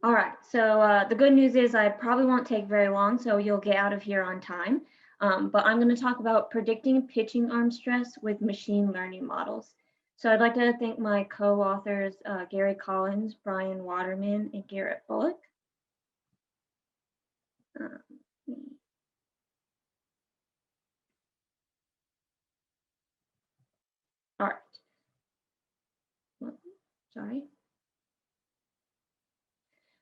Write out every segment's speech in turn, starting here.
All right, so the good news is I probably won't take very long, so you'll get out of here on time. But I'm going to talk about predicting pitching arm stress with machine learning models. So I'd like to thank my co-authors, Gary Collins, Brian Waterman, and Garrett Bullock. All right. Sorry.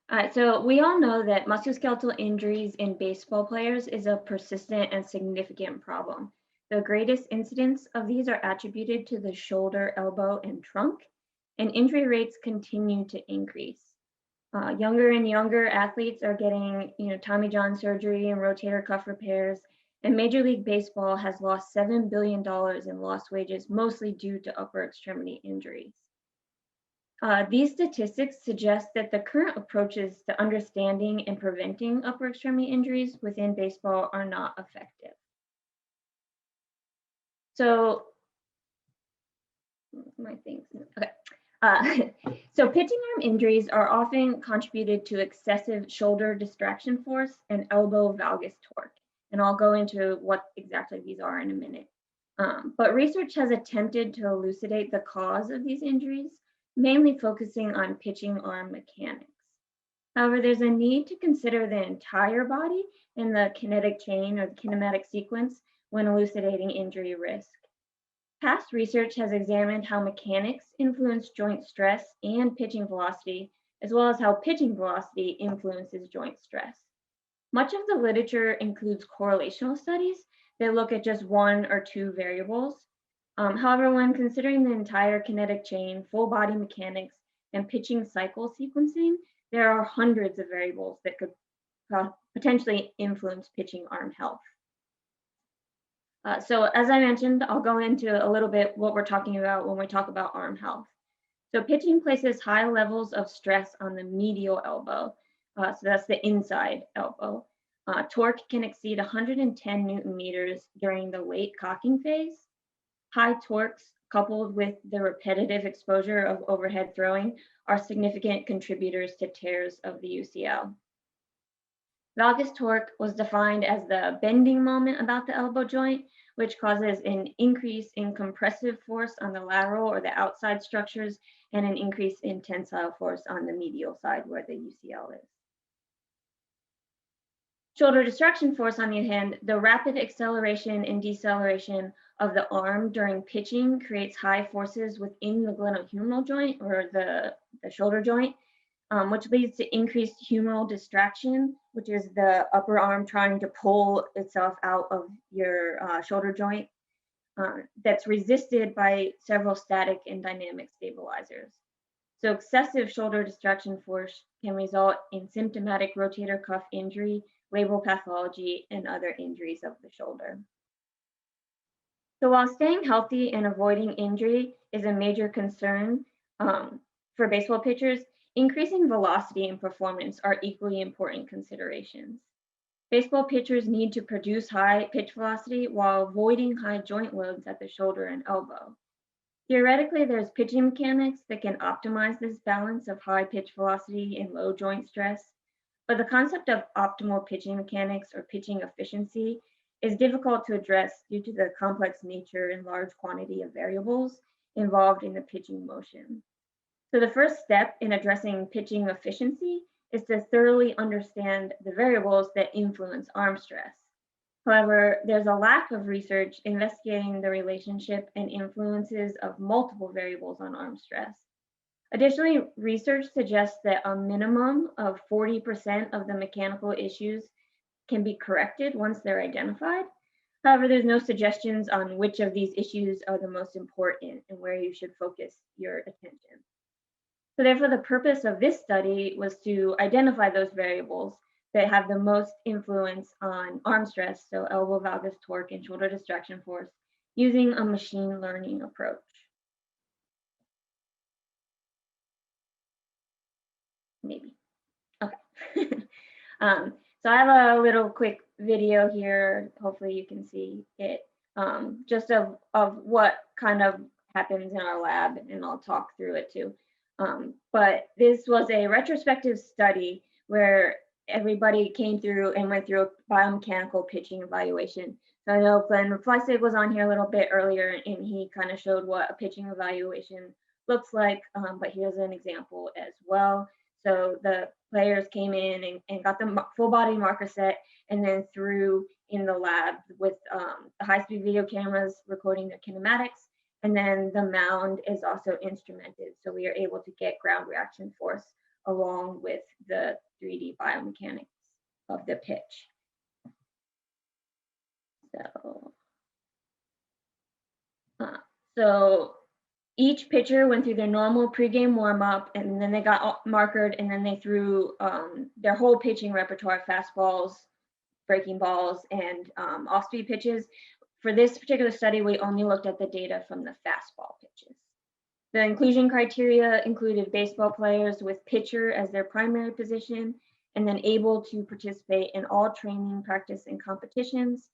All right, so we all know that musculoskeletal injuries in baseball players is a persistent and significant problem. The greatest incidence of these are attributed to the shoulder, elbow, and trunk, and injury rates continue to increase. Younger and younger athletes are getting, Tommy John surgery and rotator cuff repairs, and Major League Baseball has lost $7 billion in lost wages, mostly due to upper extremity injuries. These statistics suggest that the current approaches to understanding and preventing upper extremity injuries within baseball are not effective. So, my things, okay. So pitching arm injuries are often contributed to excessive shoulder distraction force and elbow valgus torque. And I'll go into what exactly these are in a minute. But research has attempted to elucidate the cause of these injuries, mainly focusing on pitching arm mechanics. However, there's a need to consider the entire body and the kinetic chain or the kinematic sequence when elucidating injury risk. Past research has examined how mechanics influence joint stress and pitching velocity, as well as how pitching velocity influences joint stress. Much of the literature includes correlational studies that look at just one or two variables. However, when considering the entire kinetic chain, full body mechanics, and pitching cycle sequencing, there are hundreds of variables that could potentially influence pitching arm health. So as I mentioned, I'll go into a little bit what we're talking about when we talk about arm health. So pitching places high levels of stress on the medial elbow. So that's the inside elbow. Torque can exceed 110 Newton meters during the late cocking phase. High torques coupled with the repetitive exposure of overhead throwing are significant contributors to tears of the UCL. Valgus torque was defined as the bending moment about the elbow joint, which causes an increase in compressive force on the lateral or the outside structures and an increase in tensile force on the medial side where the UCL is. Shoulder distraction force, on the other hand, the rapid acceleration and deceleration of the arm during pitching creates high forces within the glenohumeral joint or the shoulder joint, which leads to increased humeral distraction, which is the upper arm trying to pull itself out of your shoulder joint. That's resisted by several static and dynamic stabilizers. So excessive shoulder distraction force can result in symptomatic rotator cuff injury, labral pathology, and other injuries of the shoulder. So while staying healthy and avoiding injury is a major concern for baseball pitchers, increasing velocity and performance are equally important considerations. Baseball pitchers need to produce high pitch velocity while avoiding high joint loads at the shoulder and elbow. Theoretically, there's pitching mechanics that can optimize this balance of high pitch velocity and low joint stress, but the concept of optimal pitching mechanics or pitching efficiency is difficult to address due to the complex nature and large quantity of variables involved in the pitching motion. So the first step in addressing pitching efficiency is to thoroughly understand the variables that influence arm stress. However, there's a lack of research investigating the relationship and influences of multiple variables on arm stress. Additionally, research suggests that a minimum of 40% of the mechanical issues can be corrected once they're identified. However, there's no suggestions on which of these issues are the most important and where you should focus your attention. So therefore, the purpose of this study was to identify those variables that have the most influence on arm stress, so elbow valgus torque and shoulder distraction force, using a machine learning approach. Maybe. Okay. So I have a little quick video here. Hopefully you can see it, just of what kind of happens in our lab, and I'll talk through it too. But this was a retrospective study where everybody came through and went through a biomechanical pitching evaluation. So I know Glenn Fleissig was on here a little bit earlier, and he kind of showed what a pitching evaluation looks like, but here's an example as well. So the players came in and got the full body marker set, and then threw in the lab with the high-speed video cameras recording their kinematics, and then the mound is also instrumented. So we are able to get ground reaction force along with the 3D biomechanics of the pitch. So each pitcher went through their normal pregame warm-up, and then they got markered, and then they threw their whole pitching repertoire: fastballs, breaking balls, and off-speed pitches. For this particular study, we only looked at the data from the fastball pitches. The inclusion criteria included baseball players with pitcher as their primary position, and then able to participate in all training, practice, and competitions,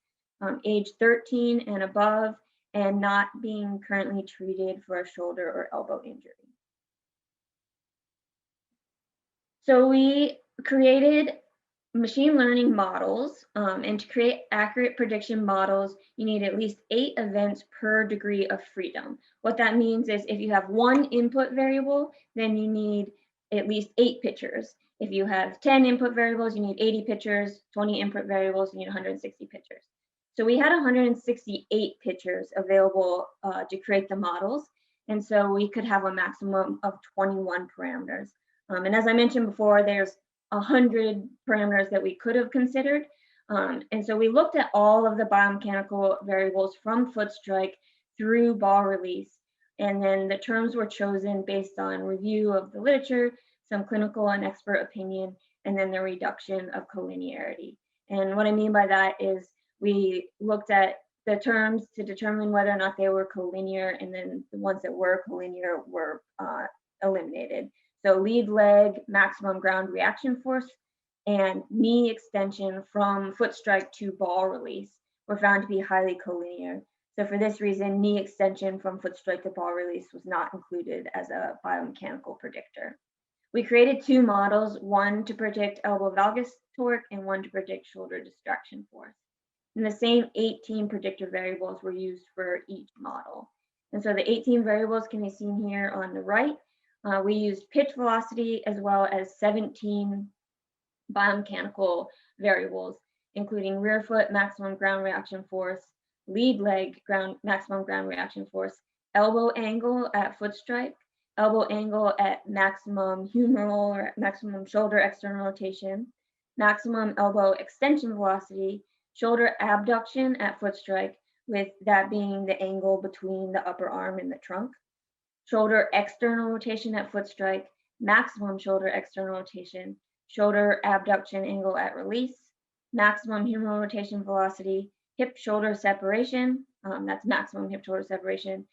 age 13 and above, and not being currently treated for a shoulder or elbow injury. So we created machine learning models, and to create accurate prediction models, you need at least 8 events per degree of freedom. What that means is if you have 1 input variable, then you need at least 8 pitchers. If you have 10 input variables, you need 80 pitchers, 20 input variables, you need 160 pitchers. So we had 168 pitchers available to create the models. And so we could have a maximum of 21 parameters. And as I mentioned before, there's 100 parameters that we could have considered. And so we looked at all of the biomechanical variables from foot strike through ball release. And then the terms were chosen based on review of the literature, some clinical and expert opinion, and then the reduction of collinearity. And what I mean by that is we looked at the terms to determine whether or not they were collinear, and then the ones that were collinear were eliminated. So lead leg, maximum ground reaction force, and knee extension from foot strike to ball release were found to be highly collinear. So for this reason, knee extension from foot strike to ball release was not included as a biomechanical predictor. We created 2 models, one to predict elbow valgus torque and one to predict shoulder distraction force. And the same 18 predictor variables were used for each model. And so the 18 variables can be seen here on the right. We used pitch velocity as well as 17 biomechanical variables, including rear foot maximum ground reaction force, lead leg maximum ground reaction force, elbow angle at foot strike, elbow angle at maximum humeral or maximum shoulder external rotation, maximum elbow extension velocity, shoulder abduction at foot strike, with that being the angle between the upper arm and the trunk, shoulder external rotation at foot strike, maximum shoulder external rotation, shoulder abduction angle at release, maximum humeral rotation velocity, hip shoulder separation, that's maximum hip shoulder separation,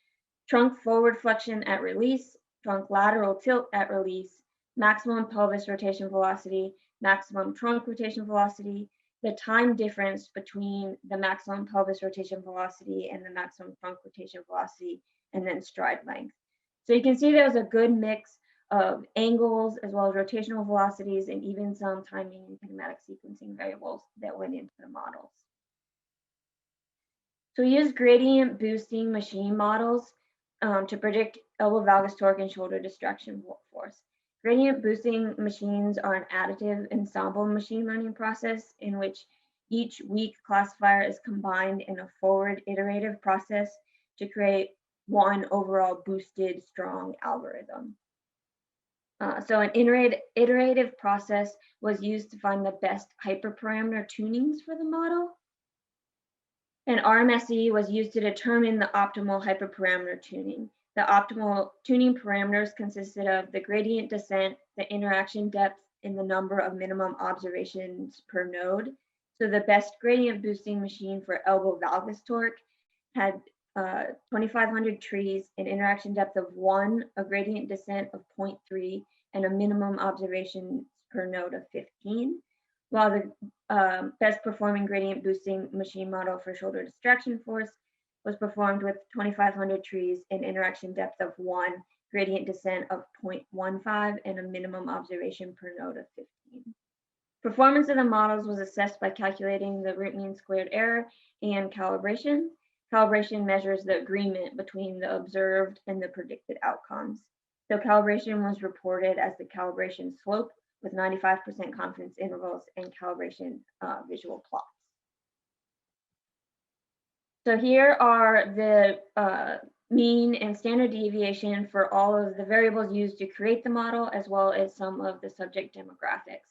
trunk forward flexion at release, trunk lateral tilt at release, maximum pelvis rotation velocity, maximum trunk rotation velocity, the time difference between the maximum pelvis rotation velocity and the maximum trunk rotation velocity, and then stride length. So you can see there was a good mix of angles as well as rotational velocities and even some timing and kinematic sequencing variables that went into the models. So we use gradient boosting machine models to predict elbow valgus torque and shoulder distraction force. Gradient boosting machines are an additive ensemble machine learning process in which each weak classifier is combined in a forward iterative process to create one overall boosted strong algorithm. So an iterative process was used to find the best hyperparameter tunings for the model. And RMSE was used to determine the optimal hyperparameter tuning. The optimal tuning parameters consisted of the gradient descent, the interaction depth, and the number of minimum observations per node. So the best gradient boosting machine for elbow valgus torque had 2,500 trees, an interaction depth of 1, a gradient descent of 0.3, and a minimum observations per node of 15. While the best performing gradient boosting machine model for shoulder distraction force was performed with 2,500 trees, an interaction depth of 1, gradient descent of 0.15 and a minimum observation per node of 15. Performance of the models was assessed by calculating the root mean squared error and calibration. Calibration measures the agreement between the observed and the predicted outcomes. So calibration was reported as the calibration slope with 95% confidence intervals and calibration visual plots. So here are the mean and standard deviation for all of the variables used to create the model, as well as some of the subject demographics.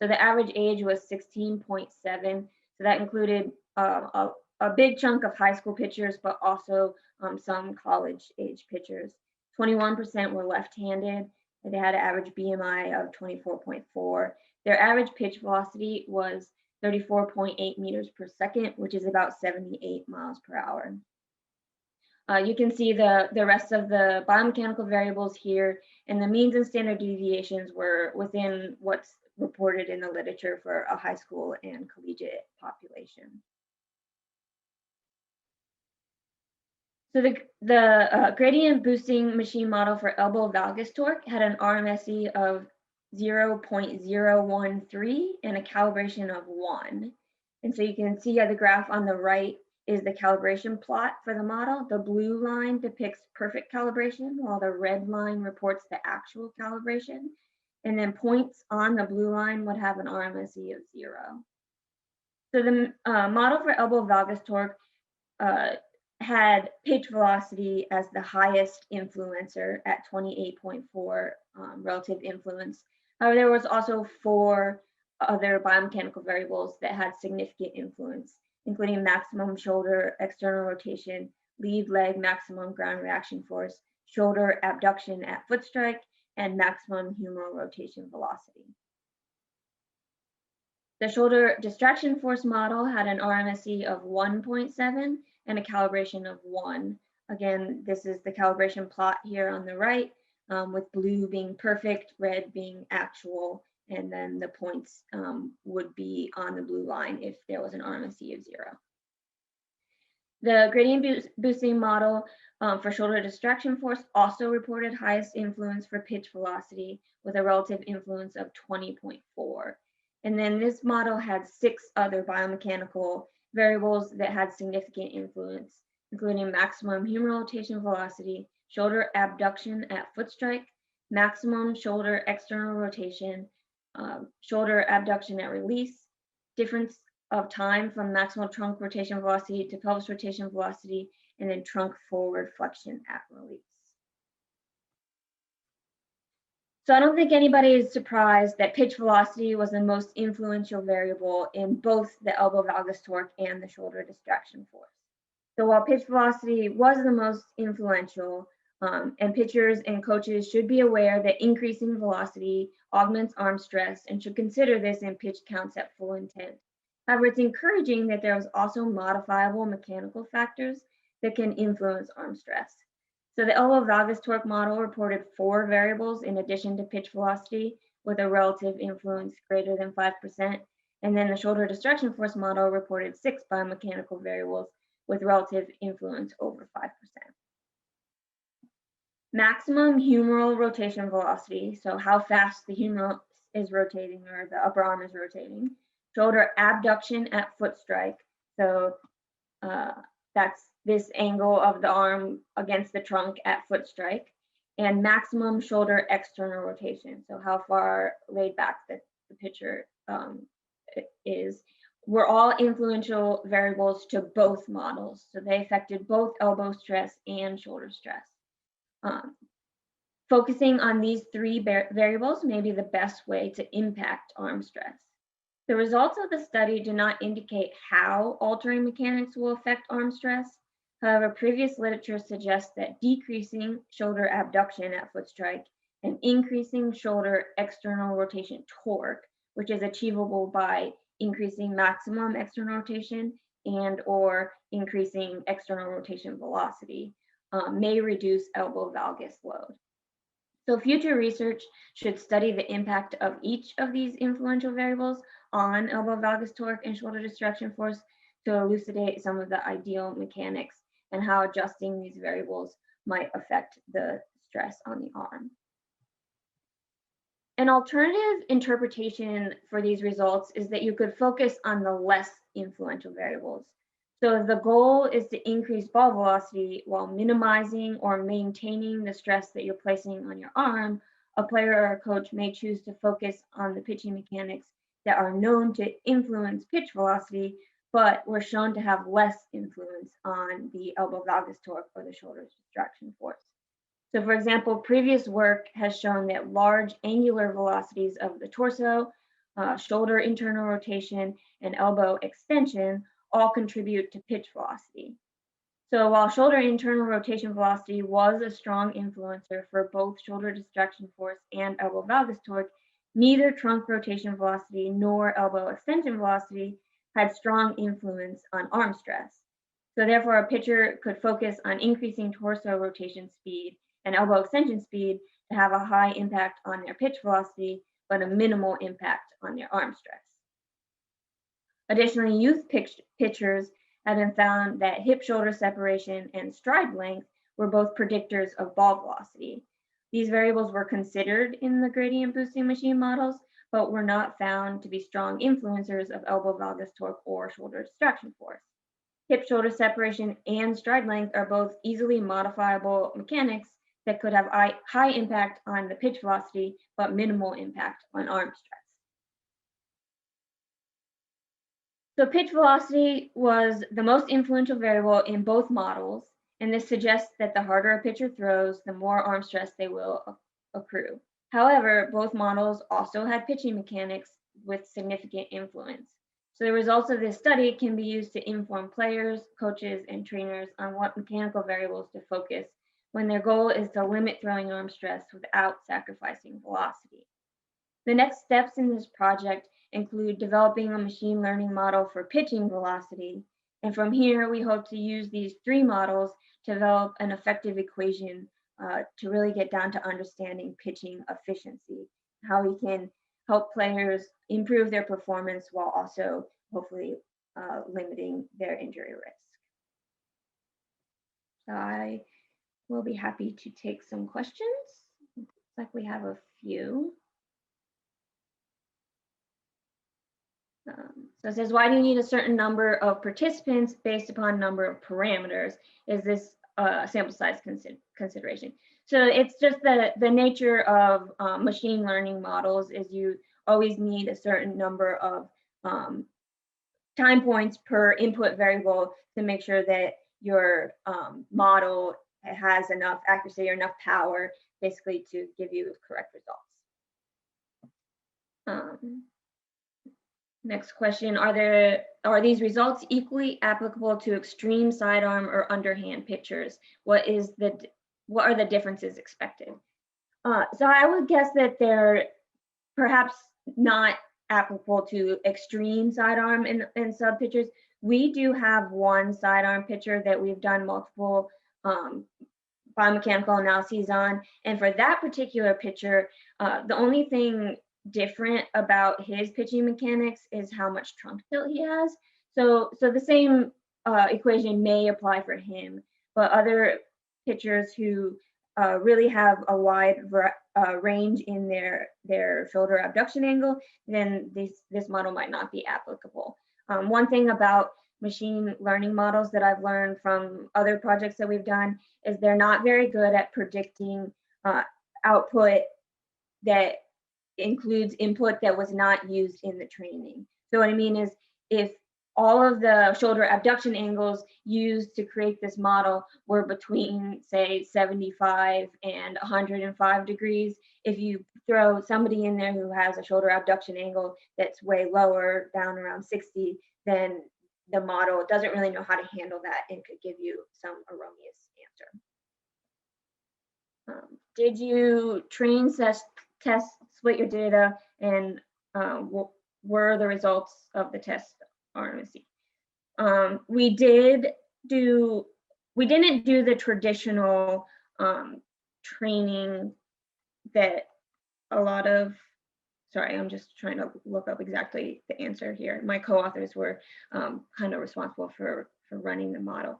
So the average age was 16.7. So that included a big chunk of high school pitchers, but also some college age pitchers. 21% were left-handed. They had an average BMI of 24.4. Their average pitch velocity was 34.8 meters per second, which is about 78 miles per hour. You can see the rest of the biomechanical variables here, and the means and standard deviations were within what's reported in the literature for a high school and collegiate population. So the gradient boosting machine model for elbow valgus torque had an RMSE of 0.013 and a calibration of 1. And so you can see the graph on the right is the calibration plot for the model. The blue line depicts perfect calibration, while the red line reports the actual calibration. And then points on the blue line would have an RMSE of 0. So the model for elbow valgus torque had pitch velocity as the highest influencer at 28.4 relative influence. However, there was also 4 other biomechanical variables that had significant influence, including maximum shoulder external rotation, lead leg maximum ground reaction force, shoulder abduction at foot strike, and maximum humeral rotation velocity. The shoulder distraction force model had an RMSE of 1.7 and a calibration of 1. Again, this is the calibration plot here on the right, with blue being perfect, red being actual, and then the points would be on the blue line if there was an RMSE of 0. The gradient boosting model for shoulder distraction force also reported highest influence for pitch velocity with a relative influence of 20.4. And then this model had 6 other biomechanical variables that had significant influence, including maximum humeral rotation velocity, shoulder abduction at foot strike, maximum shoulder external rotation, shoulder abduction at release, difference of time from maximal trunk rotation velocity to pelvis rotation velocity, and then trunk forward flexion at release. So I don't think anybody is surprised that pitch velocity was the most influential variable in both the elbow valgus torque and the shoulder distraction force. So while pitch velocity was the most influential, and pitchers and coaches should be aware that increasing velocity augments arm stress and should consider this in pitch counts at full intent. However, it's encouraging that there was also modifiable mechanical factors that can influence arm stress. So the elbow valgus torque model reported 4 variables in addition to pitch velocity with a relative influence greater than 5%. And then the shoulder distraction force model reported 6 biomechanical variables with relative influence over 5%. Maximum humeral rotation velocity, so how fast the humeral is rotating or the upper arm is rotating. Shoulder abduction at foot strike, so that's this angle of the arm against the trunk at foot strike, and maximum shoulder external rotation, so how far laid back the pitcher is, were all influential variables to both models. So they affected both elbow stress and shoulder stress. Focusing on these 3 variables may be the best way to impact arm stress. The results of the study do not indicate how altering mechanics will affect arm stress. However, previous literature suggests that decreasing shoulder abduction at foot strike and increasing shoulder external rotation torque, which is achievable by increasing maximum external rotation and or increasing external rotation velocity, may reduce elbow valgus load. So future research should study the impact of each of these influential variables on elbow valgus torque and shoulder distraction force to elucidate some of the ideal mechanics and how adjusting these variables might affect the stress on the arm. An alternative interpretation for these results is that you could focus on the less influential variables. So if the goal is to increase ball velocity while minimizing or maintaining the stress that you're placing on your arm, a player or a coach may choose to focus on the pitching mechanics that are known to influence pitch velocity, but were shown to have less influence on the elbow valgus torque or the shoulder distraction force. So for example, previous work has shown that large angular velocities of the torso, shoulder internal rotation, and elbow extension all contribute to pitch velocity. So while shoulder internal rotation velocity was a strong influencer for both shoulder distraction force and elbow valgus torque, neither trunk rotation velocity nor elbow extension velocity had strong influence on arm stress. So therefore, a pitcher could focus on increasing torso rotation speed and elbow extension speed to have a high impact on their pitch velocity, but a minimal impact on their arm stress. Additionally, youth pitchers have been found that hip-shoulder separation and stride length were both predictors of ball velocity. These variables were considered in the gradient boosting machine models, but were not found to be strong influencers of elbow valgus torque or shoulder distraction force. Hip-shoulder separation and stride length are both easily modifiable mechanics that could have high impact on the pitch velocity, but minimal impact on arm stress. So pitch velocity was the most influential variable in both models, and this suggests that the harder a pitcher throws, the more arm stress they will accrue. However, both models also had pitching mechanics with significant influence. So the results of this study can be used to inform players, coaches, and trainers on what mechanical variables to focus when their goal is to limit throwing arm stress without sacrificing velocity. The next steps in this project include developing a machine learning model for pitching velocity. And from here, we hope to use these three models to develop an effective equation to really get down to understanding pitching efficiency, how we can help players improve their performance while also hopefully limiting their injury risk. So I will be happy to take some questions. Looks like we have a few. So it says, why do you need a certain number of participants based upon number of parameters? Is this sample size consideration? So it's just the nature of machine learning models is you always need a certain number of time points per input variable to make sure that your model has enough accuracy or enough power basically to give you correct results. Next question, are these results equally applicable to extreme sidearm or underhand pitchers? What are the differences expected? So I would guess that they're perhaps not applicable to extreme sidearm and sub pitchers. We do have one sidearm pitcher that we've done multiple biomechanical analyses on, and for that particular pitcher, the only thing different about his pitching mechanics is how much trunk tilt he has. So the same equation may apply for him, but other pitchers who really have a wide range in their shoulder abduction angle, then this model might not be applicable. One thing about machine learning models that I've learned from other projects that we've done is they're not very good at predicting output that includes input that was not used in the training. So what I mean is if all of the shoulder abduction angles used to create this model were between, say, 75 and 105 degrees, if you throw somebody in there who has a shoulder abduction angle that's way lower, down around 60, then the model doesn't really know how to handle that and could give you some erroneous answer. Did you train test split your data, and were the results of the test RMSE? We didn't do the traditional training that a lot of, sorry, I'm just trying to look up exactly the answer here. My co-authors were kind of responsible for running the model.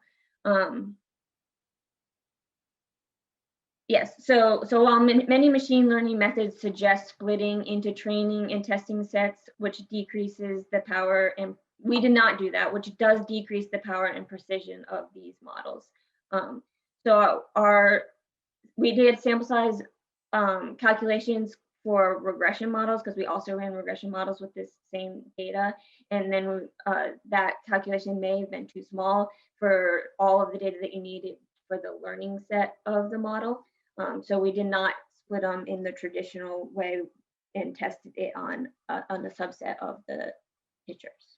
Yes, so while many machine learning methods suggest splitting into training and testing sets, which decreases the power, and we did not do that, which does decrease the power and precision of these models. So we did sample size calculations for regression models, because we also ran regression models with this same data, and then that calculation may have been too small for all of the data that you needed for the learning set of the model. So we did not split them in the traditional way and tested it on the subset of the pictures.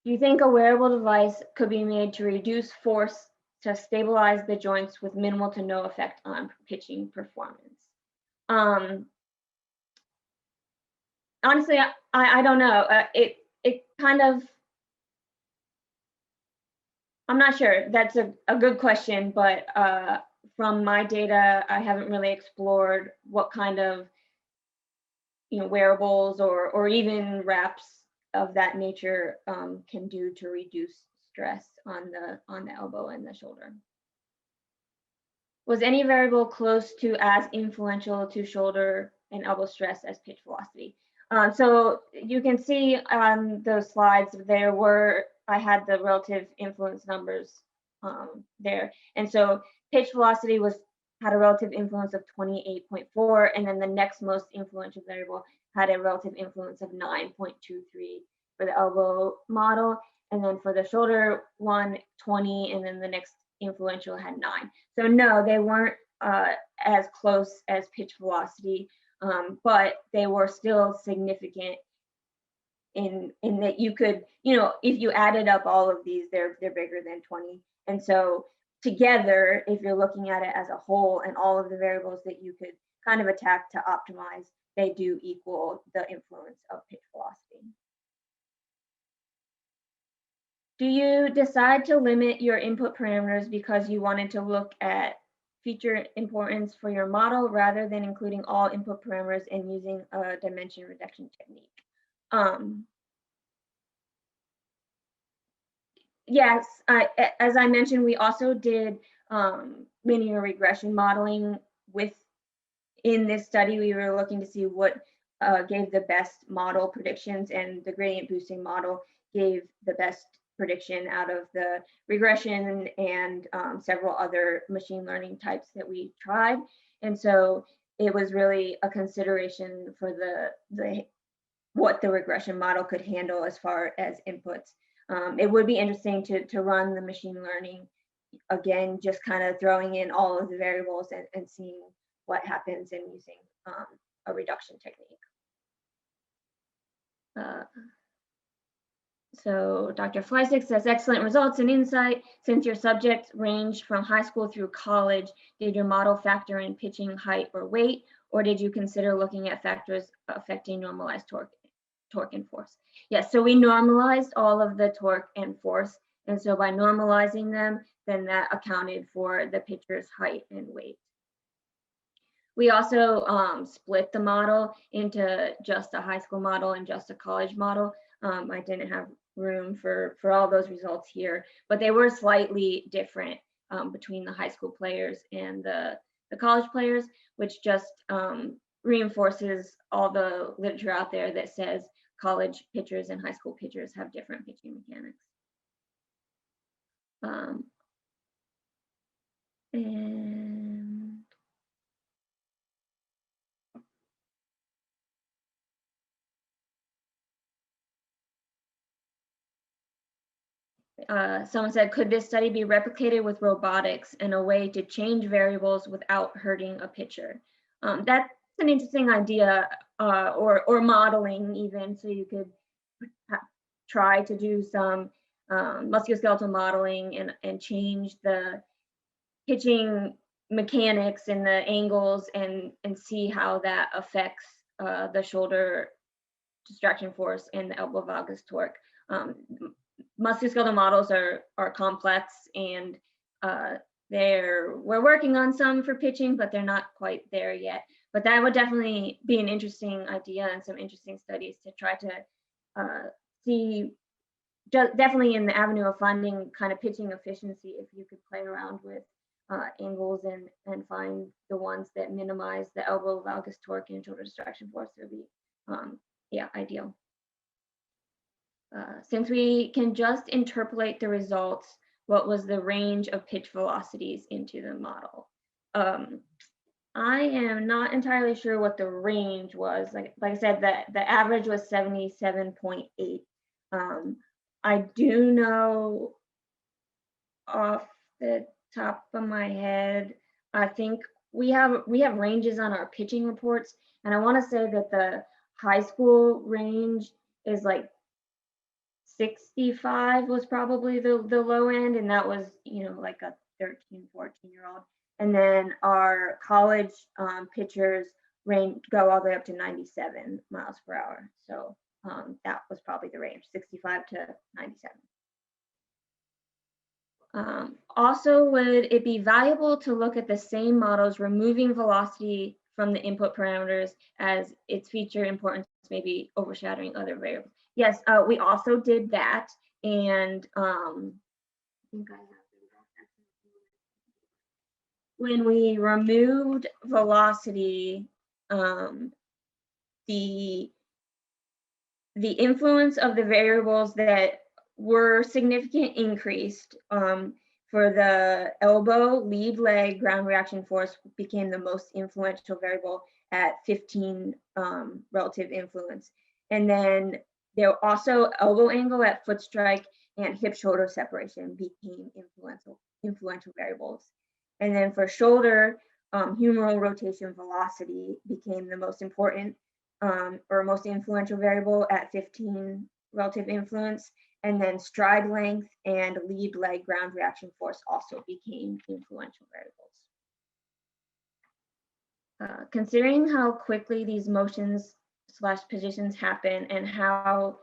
Do you think a wearable device could be made to reduce force to stabilize the joints with minimal to no effect on pitching performance? Honestly, I don't know. It kind of, I'm not sure. That's a good question, but from my data, I haven't really explored what kind of wearables or even wraps of that nature can do to reduce stress on the elbow and the shoulder. Was any variable close to as influential to shoulder and elbow stress as pitch velocity? So you can see on those slides I had the relative influence numbers there. And so pitch velocity had a relative influence of 28.4, and then the next most influential variable had a relative influence of 9.23 for the elbow model. And then for the shoulder one, 20, and then the next influential had 9. So no, they weren't as close as pitch velocity, but they were still significant in that you could, if you added up all of these, they're bigger than 20. And so together, if you're looking at it as a whole and all of the variables that you could kind of attack to optimize, they do equal the influence of pitch velocity. Do you decide to limit your input parameters because you wanted to look at feature importance for your model rather than including all input parameters and using a dimension reduction technique? Yes, as I mentioned, we also did linear regression modeling in this study. We were looking to see what gave the best model predictions, and the gradient boosting model gave the best prediction out of the regression and several other machine learning types that we tried. And so it was really a consideration for what the regression model could handle as far as inputs. It would be interesting to run the machine learning again, just kind of throwing in all of the variables and seeing what happens in using a reduction technique. So Dr. Fleisig says, excellent results and insight. Since your subjects ranged from high school through college, did your model factor in pitching, height, or weight, or did you consider looking at factors affecting normalized torque and force? Yes, so we normalized all of the torque and force. And so by normalizing them, then that accounted for the pitcher's height and weight. We also split the model into just a high school model and just a college model. I didn't have room for all those results here, but they were slightly different between the high school players and the college players, which just reinforces all the literature out there that says college pitchers and high school pitchers have different pitching mechanics. Someone said, could this study be replicated with robotics and a way to change variables without hurting a pitcher? That's an interesting idea, or modeling even, so you could try to do some musculoskeletal modeling and change the pitching mechanics and the angles and see how that affects the shoulder distraction force and the elbow valgus torque. Musculoskeletal models are complex, and we're working on some for pitching, but they're not quite there yet. But that would definitely be an interesting idea and some interesting studies to try to see, definitely in the avenue of finding kind of pitching efficiency, if you could play around with angles and find the ones that minimize the elbow valgus torque and shoulder distraction force would be, yeah, ideal. Since we can just interpolate the results, what was the range of pitch velocities into the model? I am not entirely sure what the range was. Like I said, the average was 77.8. I do know off the top of my head, I think we have ranges on our pitching reports, and I want to say that the high school range is like 65 was probably the low end, and that was, you know, like a 13, 14-year-old. And then our college pitchers range go all the way up to 97 miles per hour. So that was probably the range, 65 to 97. Also, would it be valuable to look at the same models removing velocity from the input parameters as its feature importance may be overshadowing other variables? Yes, we also did that, and I think I have when we removed velocity, the influence of the variables that were significant increased for the elbow, lead leg, ground reaction force became the most influential variable at 15 relative influence. And then there also elbow angle at foot strike and hip shoulder separation became influential variables. And then for shoulder, humeral rotation velocity became the most important or most influential variable at 15 relative influence. And then stride length and lead leg ground reaction force also became influential variables. Considering how quickly these motions / positions happen and how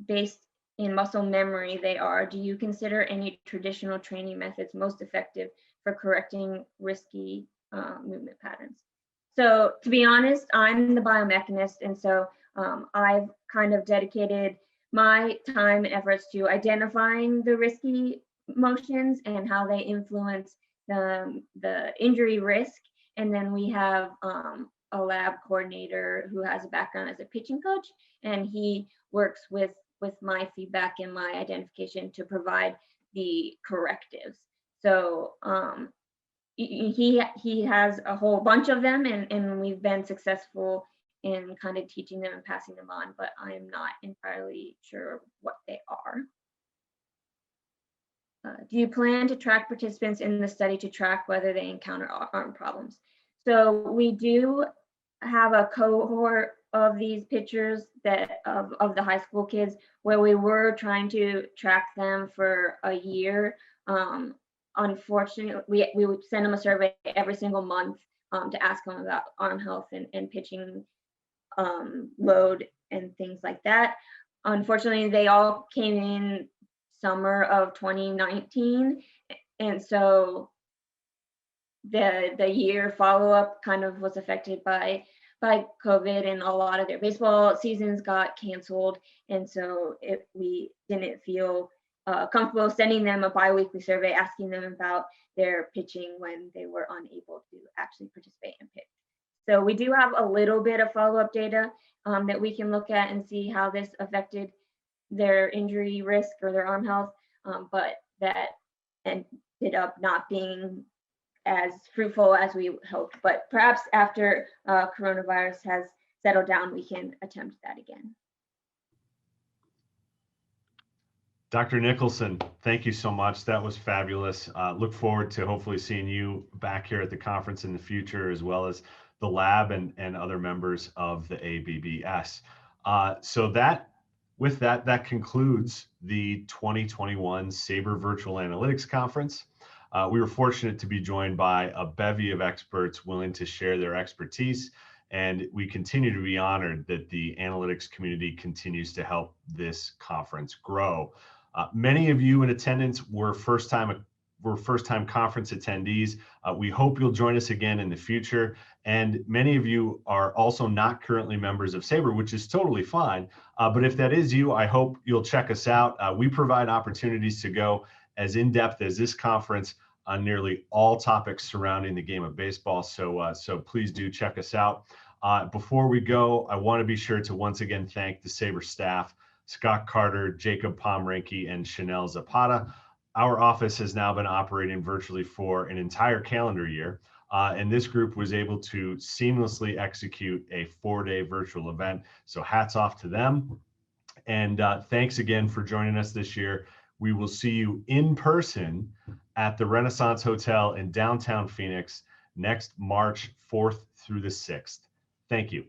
based in muscle memory they are, do you consider any traditional training methods most effective for correcting risky movement patterns? So to be honest, I'm the biomechanist, and so I've kind of dedicated my time and efforts to identifying the risky motions and how they influence the injury risk. And then we have a lab coordinator who has a background as a pitching coach, and he works with my feedback and my identification to provide the correctives. So he has a whole bunch of them, and we've been successful in kind of teaching them and passing them on, but I'm not entirely sure what they are. Do you plan to track participants in the study to track whether they encounter arm problems? So we do have a cohort of these pictures that of the high school kids where we were trying to track them for a year. Unfortunately, we would send them a survey every single month to ask them about arm health and pitching load and things like that. Unfortunately, they all came in summer of 2019, and so the year follow-up kind of was affected by COVID, and a lot of their baseball seasons got canceled, and so we didn't feel comfortable sending them a bi-weekly survey asking them about their pitching when they were unable to actually participate and pitch. So we do have a little bit of follow-up data that we can look at and see how this affected their injury risk or their arm health, but that ended up not being as fruitful as we hoped. But perhaps after coronavirus has settled down, we can attempt that again. Dr. Nicholson, thank you so much. That was fabulous. Look forward to hopefully seeing you back here at the conference in the future, as well as the lab and other members of the ABBS. So that concludes the 2021 SABR Virtual Analytics Conference. We were fortunate to be joined by a bevy of experts willing to share their expertise, and we continue to be honored that the analytics community continues to help this conference grow. Many of you in attendance were first-time conference attendees. We hope you'll join us again in the future. And many of you are also not currently members of SABR, which is totally fine. But if that is you, I hope you'll check us out. We provide opportunities to go as in-depth as this conference on nearly all topics surrounding the game of baseball. So please do check us out. Before we go, I want to be sure to once again thank the SABR staff, Scott Carter, Jacob Pomrenke, and Chanel Zapata. Our office has now been operating virtually for an entire calendar year, and this group was able to seamlessly execute a 4-day virtual event. So hats off to them. And thanks again for joining us this year. We will see you in person at the Renaissance Hotel in downtown Phoenix next March 4th through the 6th. Thank you.